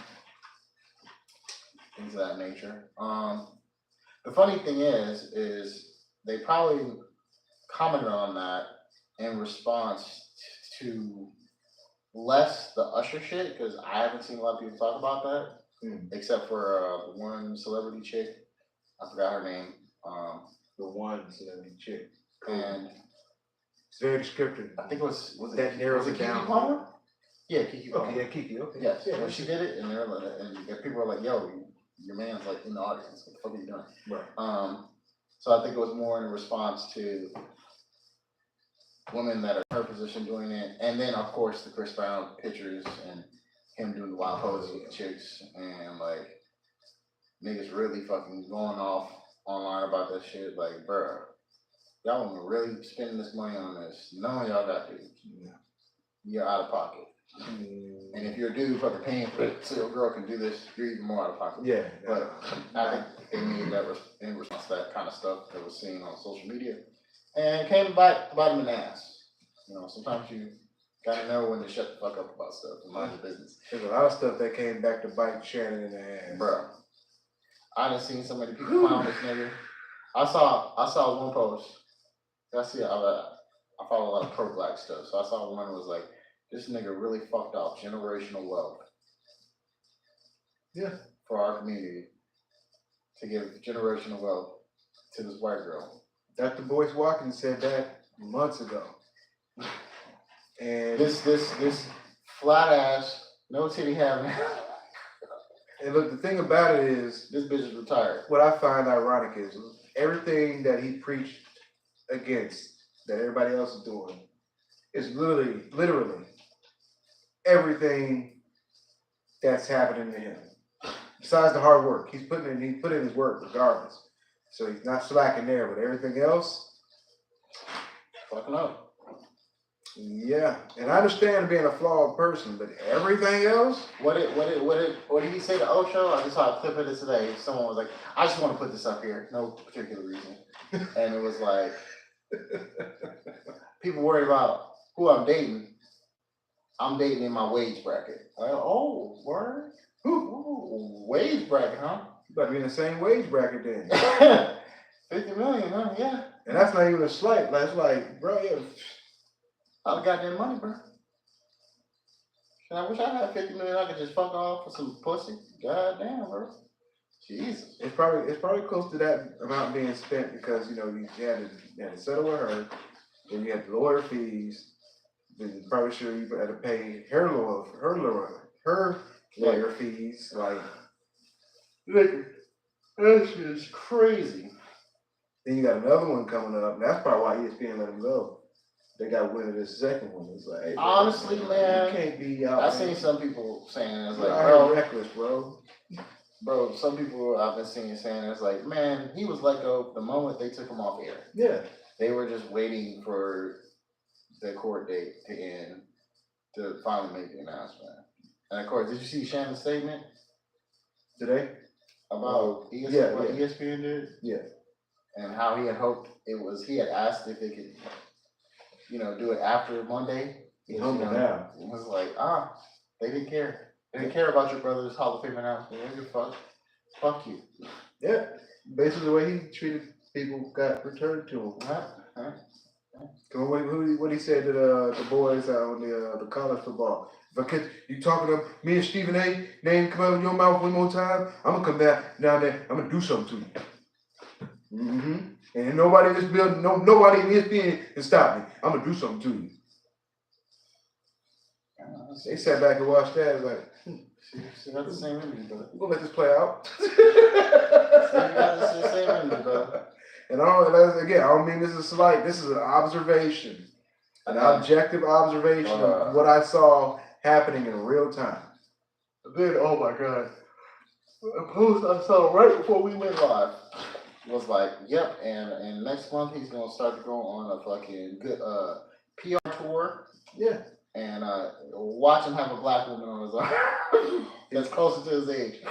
things of that nature. The funny thing is they probably commented on that in response to less the Usher shit, because I haven't seen a lot of people talk about that, except for the one celebrity chick. I forgot her name. The one celebrity chick. And it's very descriptive. I think it was that narrows it down. Kiki Palmer? Yeah, Kiki Palmer. Okay, yeah, Kiki. Okay. Yes. Yeah, when she did it, and people were like, "Yo, your man's like in the audience. What the fuck are you doing?" Right. So I think it was more in response to women that are in her position doing it, and then of course the Chris Brown pictures and him doing the wild poses with the chicks, and like niggas really fucking going off online about that shit. Like, bruh, y'all are really spending this money on this. None of y'all got to. You're out of pocket. And if you're a dude fucking paying for it, so your girl can do this, you're even more out of pocket. Yeah. But I think they made that in response to that kind of stuff that was seen on social media. And it came to bite them in the ass. Sometimes you gotta know when to shut the fuck up about stuff and mind your business. There's a lot of stuff that came back to bite Shannon in the ass. Bro. I done seen so many people clown this nigga. I saw one post. I follow a lot of pro-black stuff, so I saw one that was like, this nigga really fucked off generational wealth. Yeah. For our community to give generational wealth to this white girl. Dr. Boyce Watkins said that months ago. And this flat ass, no titty having. And look, the thing about it is, this bitch is retired. What I find ironic is everything that he preached against, that everybody else is doing, is literally everything that's happening to him. Besides the hard work, he put in his work regardless. So he's not slacking there, but everything else, fucking up. Yeah, and I understand being a flawed person, but everything else. What did he say to Osho? I just saw a clip of it today. Someone was like, "I just want to put this up here, no particular reason," and it was like, people worried about who I'm dating. I'm dating in my wage bracket. Like, oh, word? Ooh, wage bracket, huh? You better be in the same wage bracket then. 50 million, huh? Yeah. And that's not even a slight. That's like, bro, yeah. All the goddamn money, bro. I wish I had 50 million. I could just fuck off for some pussy. Goddamn, bro. Jesus. It's probably close to that amount being spent because you had to settle with her, then you had the lawyer fees. Then probably sure you had to pay her lawyer fees. Like that shit is crazy. Then you got another one coming up, and that's probably why ESPN let him go. They got wind of this second one. It's like, hey, bro, honestly, man, you can't be out. I've seen some people saying it's like, bro, reckless, bro. Bro, some people I've been seeing saying it's like, man, he was let go the moment they took him off air. Yeah. They were just waiting for the court date to end to finally make the announcement. And of course, did you see Shannon's statement today about ESPN did? Yeah. And how he had hoped he had asked if they could, do it after Monday. He humbled down. It was like, they didn't care. They didn't care about your brother's Hall of Fame announcement. They didn't fuck you. Yeah. Basically, the way he treated people got returned to him. Huh? What he said to the boys on the college football. If I catch you talking to me and Stephen A. name come out of your mouth one more time, I'm gonna come back down there. I'm gonna do something to you. Mm-hmm. And nobody in this building, nobody in ESPN can stop me. I'm gonna do something to you. They sat back and watched that. And like, she got the same energy, brother. We're gonna let this play out. Got the same energy, brother. And I don't mean this is slight. This is an observation, an objective observation of what I saw happening in real time. Then, oh my God, a post I saw right before we went live was like, yep, and next month he's gonna start to go on a fucking good PR tour. Yeah. And watch him have a black woman on his arm that's closer to his age.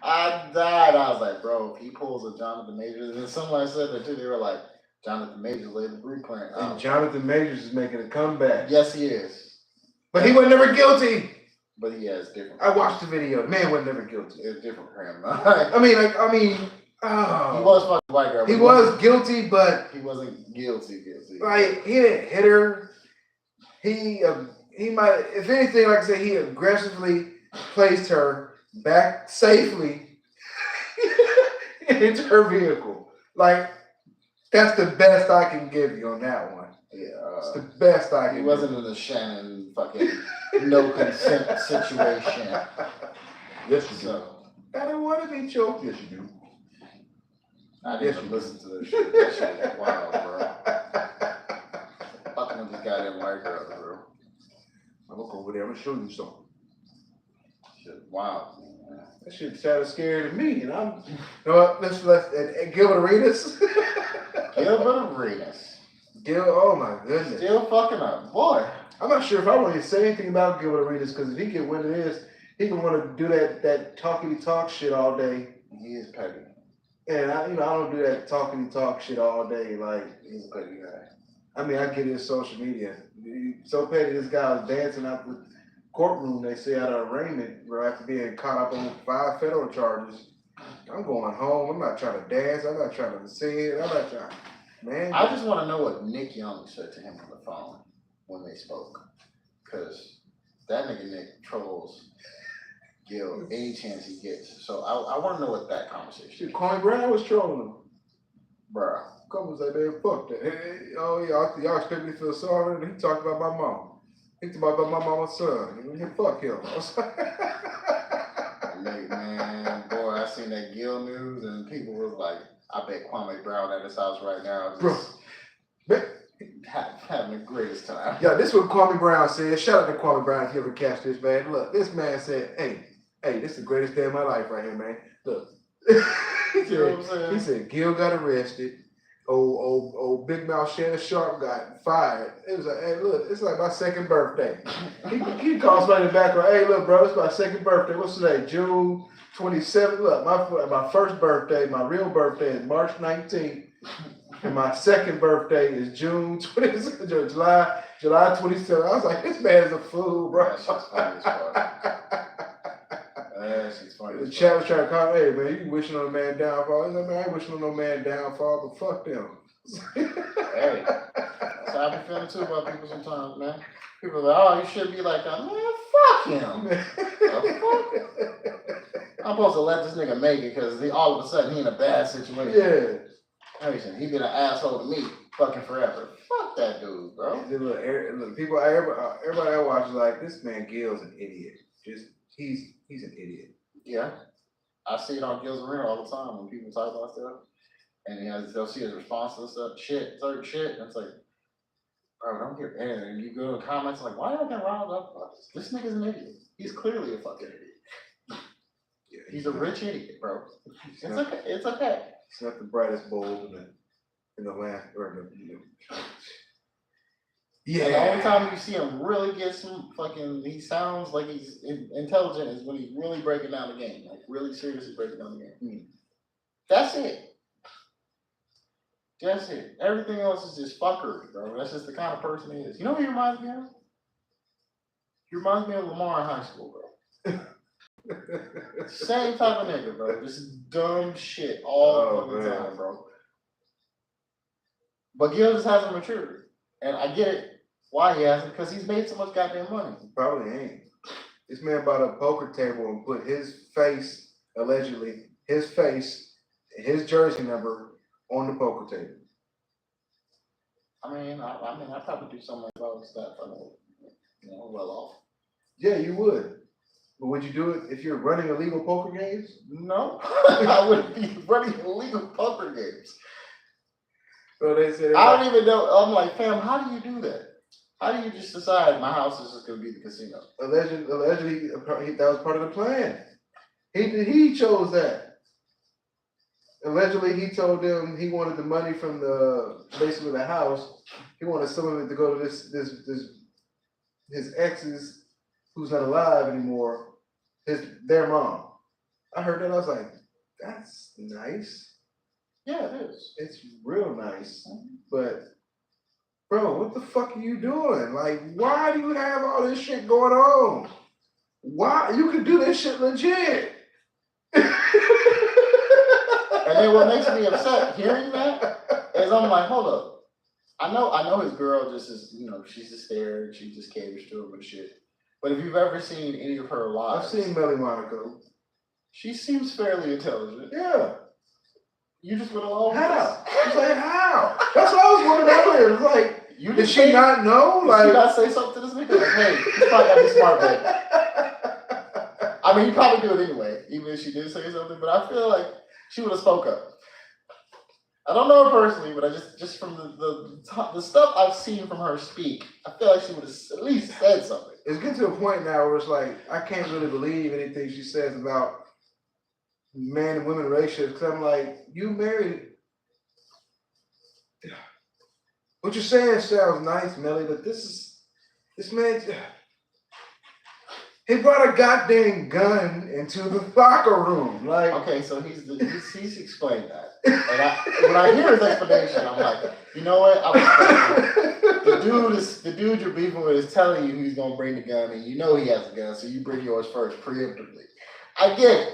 I died. I was like, bro, if he pulls a Jonathan Majors, and then someone said that too. They were like, Jonathan Majors laid the blueprint. And Jonathan Majors is making a comeback. Yes, he is. But he was never guilty. But he has different. I watched the video. The man was never guilty. It's different for him. Oh. He was fucking white girl. He was guilty, but he wasn't guilty. Like he didn't hit her. He might, if anything, like I said, he aggressively placed her back safely into her vehicle. Like, that's the best I can give you on that one. Yeah. It's the best I can He wasn't in the Shannon fucking no consent situation. Yes, you do. I don't want to be choked. Yes, you do. I didn't even listen to this shit. That shit was wild, bro. Fucking with this goddamn white girl, bro. I'm gonna go over there. I'm gonna show you something. Shit, wow. That shit sounded scary to me, and I'm. You know what? Let's Gilbert Arenas. Gilbert Arenas. Oh my goodness. Still fucking up, boy. I'm not sure if I want to say anything about Gilbert Arenas because if he get wind of this, he can want to do that talkity talk shit all day. He is petty. And I don't do that talkity talk shit all day. Like, he's a petty guy. I mean, I get his social media. He's so petty, this guy was dancing out the courtroom, they say, out of arraignment, after being caught up on 5 federal charges. I'm going home. I'm not trying to dance. I'm not trying to sing. I'm not trying. Man, I just want to know what Nick Young said to him on the phone when they spoke, because that nigga Nick trolls Gil any chance he gets. So I want to know what that conversation. Shit, Kwame Brown was trolling him. Bruh. Come was like, man, fuck that. Oh yeah, y'all expect me to feel sorry? And he talked about my mom. He talked about my mama's son. He fuck him. I was like, Man, boy, I seen that Gil news and people was like, I bet Kwame Brown at his house right now. Just having the greatest time. Yeah, this is what Kwame Brown said. Shout out to Kwame Brown if you ever catch this, man. Look, this man said, hey, this is the greatest day of my life right here, man. Look. he said, Gil got arrested. Old Big Mouth Sharpe got fired. It was like, hey, look, it's like my second birthday. He calls me in the background, hey, look, bro, it's my second birthday. What's today? June 27th. Look, my first birthday, my real birthday is March 19th. And my second birthday is June 27th, July 27th. I was like, this man is a fool, bro. That shit's funny as fuck. That shit's funny as fuck. The chat was trying to call, hey, man, you wishing on a man downfall. He's like, man, I ain't wishing on no man downfall, but fuck them. Hey, that's how I be feeling too about people sometimes, man. People are like, oh, you should be like that. Man, fuck him. I'm supposed to let this nigga make it because all of a sudden he in a bad situation. Yeah. Listen, he been an asshole to me fucking forever. Fuck that dude, bro. Look, people, everybody I watch is like, this man Gil's an idiot. He's an idiot. Yeah. I see it on Gil's Arena all the time when people talk about stuff. And they'll see his response to stuff, certain shit. And it's like, bro, don't get mad. And you go to comments like, why are you getting riled up about this? This nigga's an idiot. He's clearly a fucking idiot. Yeah, he's a rich idiot, bro. It's okay. It's okay. It's not the brightest bulb in the lamp Yeah. And the only time you see him really get some fucking, he sounds like he's intelligent is when he's really breaking down the game, like really seriously breaking down the game. That's it. That's it. Everything else is just fuckery, bro. That's just the kind of person he is. You know what he reminds me of? He reminds me of Lamar in high school, bro. Same type of nigga, bro. Just dumb shit all the time, bro. But Gil just hasn't matured. And I get it why he hasn't, because he's made so much goddamn money. Probably ain't. This man bought a poker table and put his face, allegedly, his jersey number on the poker table. I mean, I'd probably do something like that stuff. I know, well off. Yeah, you would. But would you do it if you're running illegal poker games? No, I wouldn't be running illegal poker games. So they said I don't even know. I'm like, fam, how do you do that? How do you just decide my house is just going to be the casino? Allegedly, that was part of the plan. He chose that. Allegedly, he told them he wanted the money from basically the house. He wanted some of it to go to his ex's, who's not alive anymore, their mom. I heard that, I was like, that's nice. Yeah, it is. It's real nice. But, bro, what the fuck are you doing? Like, why do you have all this shit going on? Why? You could do this shit legit. And then what makes me upset hearing that is I'm like, hold up. I know his girl just is, she's just there and she just caters to him and shit. But if you've ever seen any of her lives, I've seen Melly Monaco. She seems fairly intelligent. Yeah. You just went along with how? She's like, how? That's what I was wondering earlier. It's like, did she not know? Did she not say something to this nigga? Like, hey, he's probably gotta be smart, baby. I mean, he probably do it anyway, even if she did say something. But I feel like she would have spoke up. I don't know her personally, but I just from the stuff I've seen from her speak, I feel like she would have at least said something. It's getting to a point now where it's like, I can't really believe anything she says about man and women relationships, because I'm like, you married. What you're saying sounds nice, Melly, but this man, he brought a goddamn gun into the locker room. Like, okay, so he's explained that. And when I hear his explanation, I'm like, you know what? The dude you're beefing with is telling you he's gonna bring the gun, and you know he has a gun, so you bring yours first preemptively. I get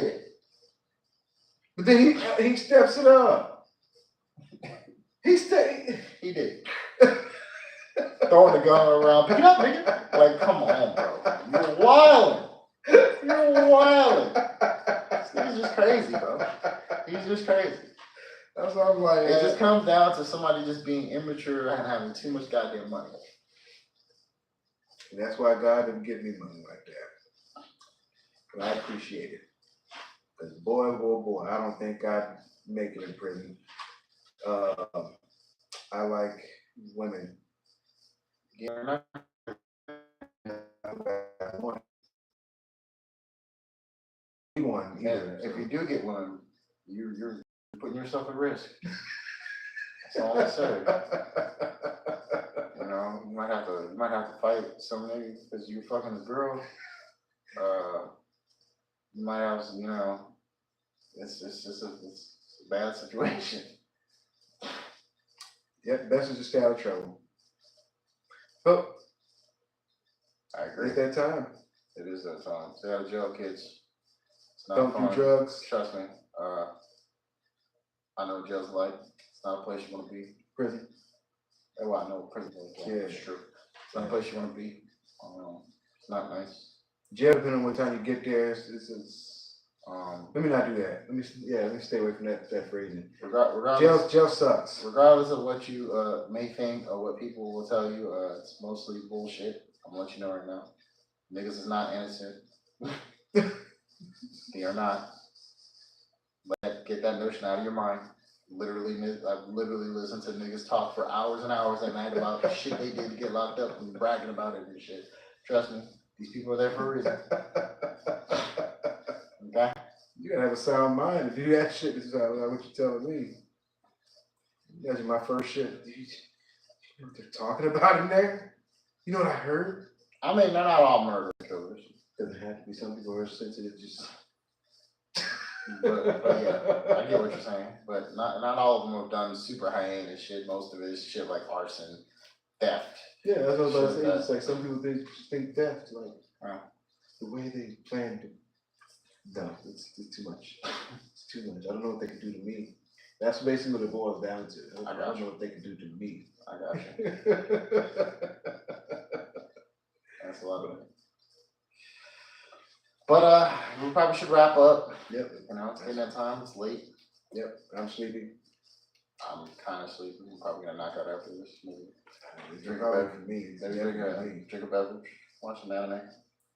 it. But then he steps it up. He did. Throwing the gun around. Pick it up, nigga. Like, come on, bro. You're wildin'. This nigga's just crazy, bro. He's just crazy. That's what I'm like. It just comes down to somebody just being immature and having too much goddamn money. And that's why God didn't give me money like that. But I appreciate it. Because boy, I don't think I'd make it in prison. I like women. Yeah, one either. If you do get one, you're putting yourself at risk. That's all I say. You know, you might have to fight some niggas because you're fucking this girl. You might have, you know, it's a bad situation. Yep, best is just stay out of trouble. But I agree. It's that time. It is that time. Stay out of jail, kids. It's not Don't fun. do drugs. Trust me. I know what jail's like. It's not a place you want to be. Prison. Oh, I know what prison is like. Yeah. It's true. It's not a place you want to be. It's not nice. Jail, depending on what time you get there, let me not do that. Let me stay away from that phrasing. Jail sucks. Regardless of what you may think or what people will tell you, it's mostly bullshit. I'm gonna let you know right now. Niggas is not innocent. They are not. Get that notion out of your mind. I've literally listened to niggas talk for hours and hours at night about the shit they did to get locked up and bragging about it and shit. Trust me, these people are there for a reason. Okay? You gotta have a sound mind. If you do that shit, this is what you're telling me. That's my first shit. You know what they're talking about in there? You know what I heard? I mean, they're not all murder killers. Doesn't have to be. Some people are sensitive. But yeah, I get what you're saying. But not all of them have done super high-end shit. Most of it is shit like arson, theft. Yeah, that's what I was about to say. It's like some people think theft, like the way they plan to. No, it's too much. It's too much. I don't know what they can do to me. That's basically what it boils down to. I don't know what they can do to me. I got you. That's a lot of it. But we probably should wrap up. Yep. You know, it's getting that time. It's late. Yep. I'm sleepy. I'm kind of sleepy. I'm probably gonna knock out after this. Maybe drink a beverage for me. Drink a beverage. Watch some anime.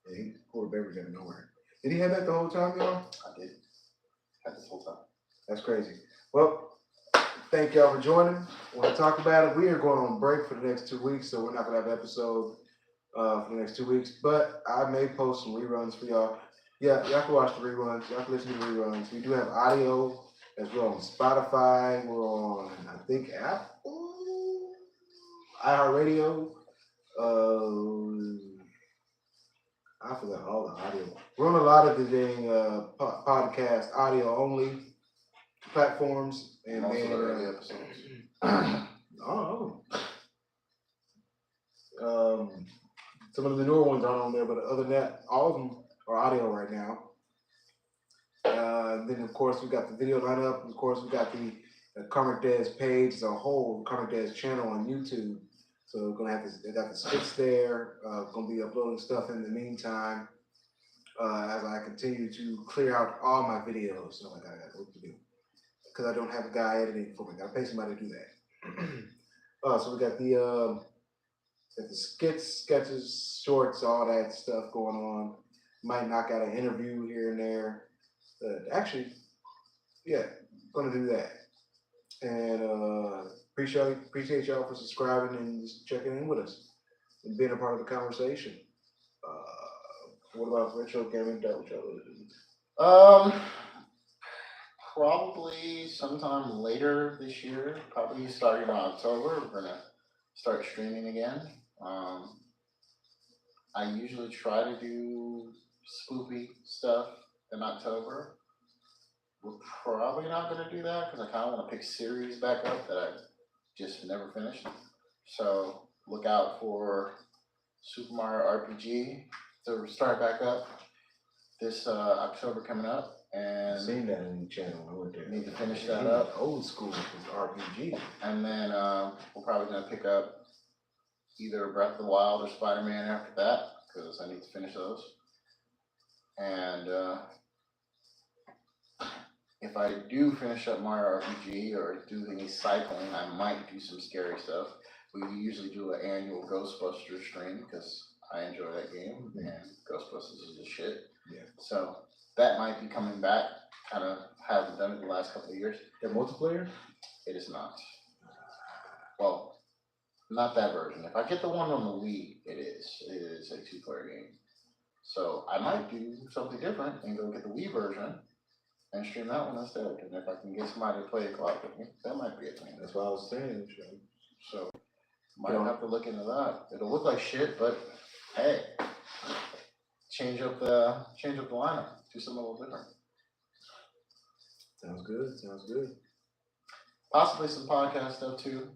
Yeah, he poured a beverage out of nowhere. Did he have that the whole time, y'all? I did. Had this whole time. That's crazy. Well, thank y'all for joining. Want to talk about it? We are going on break for the next 2 weeks, so we're not gonna have an episode for the next 2 weeks. But I may post some reruns for y'all. Yeah, y'all can watch the reruns. Y'all can listen to the reruns. We do have audio as well on Spotify. We're on, I think, Apple, iHeartRadio. I forgot all the audio. We're on a lot of the dang podcast audio only platforms, and most then of the early episodes. Some of the newer ones aren't on there, but other than that, all of them are audio right now. Then of course we got the video lineup. Of course we got the Karmicdez page as a whole, Karmicdez channel on YouTube. So we're gonna have they got the skits there. Gonna be uploading stuff in the meantime as I continue to clear out all my videos. So I got work to do because I don't have a guy editing for me. I gotta pay somebody to do that. So we got the skits, sketches, shorts, all that stuff going on. Might knock out an interview here and there. Actually, yeah, gonna do that. And appreciate y'all for subscribing and just checking in with us and being a part of the conversation. What about retro gaming? Probably sometime later this year, probably starting in October, we're gonna start streaming again. I usually try to do spoopy stuff in October. We're probably not gonna do that because I kind of want to pick series back up that I just never finished. So look out for Super Mario RPG to start back up this October coming up. And I've seen that on the channel. I went there. Need to finish that up. Old school is RPG. And then we're probably gonna pick up either Breath of the Wild or Spider-Man after that, because I need to finish those. And if I do finish up Mario RPG or do any cycling, I might do some scary stuff. We usually do an annual Ghostbusters stream because I enjoy that game and Ghostbusters is the shit. Yeah. So that might be coming back. Kind of haven't done it the last couple of years. The multiplayer? It is not. Well, not that version. If I get the one on the Wii, it is. It is a 2-player game. So I might do something different and go get the Wii version and stream that one instead. And if I can get somebody to play a co-op with me, that might be a thing. That's what I was saying. So might have to look into that. It'll look like shit, but hey, change up the lineup. Do something a little different. Sounds good. Sounds good. Possibly some podcast stuff too.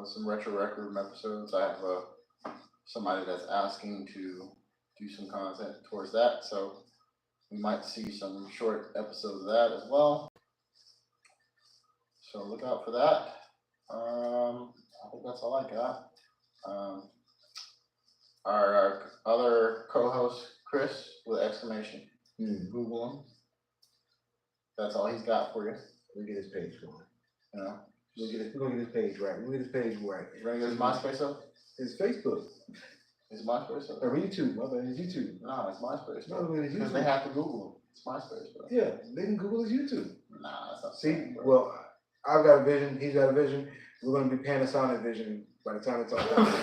Some retro record episodes. I have somebody that's asking to do some content towards that, so we might see some short episodes of that as well. So look out for that. I think that's all I got. Our other co-host Chris with exclamation. Google him. That's all he's got for you. We'll get his page going. You know. We're gonna get his page right. We're gonna get his page right. We're gonna get his MySpace up? His Facebook. His MySpace up? Or YouTube. My bad. His YouTube. No, it's MySpace. No, it's because YouTube. they have to Google. It's MySpace, bro. Yeah, they can Google his YouTube. Nah, that's not. See, well, I've got a vision. He's got a vision. We're gonna be Panasonic vision by the time it's all done.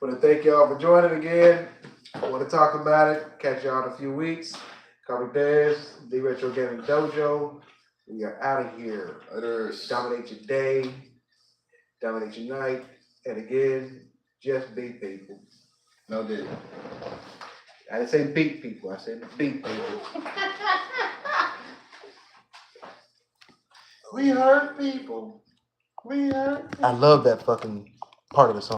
Want to thank y'all for joining again. I want to talk about it. Catch y'all in a few weeks. Karmicdez, the Retro Gaming Dojo. We are out of here. Dominate your day, dominate your night, and again, just be people. No Diddy. I didn't say beat people. I said beat people. We hurt people. We hurt people. I love that fucking part of the song.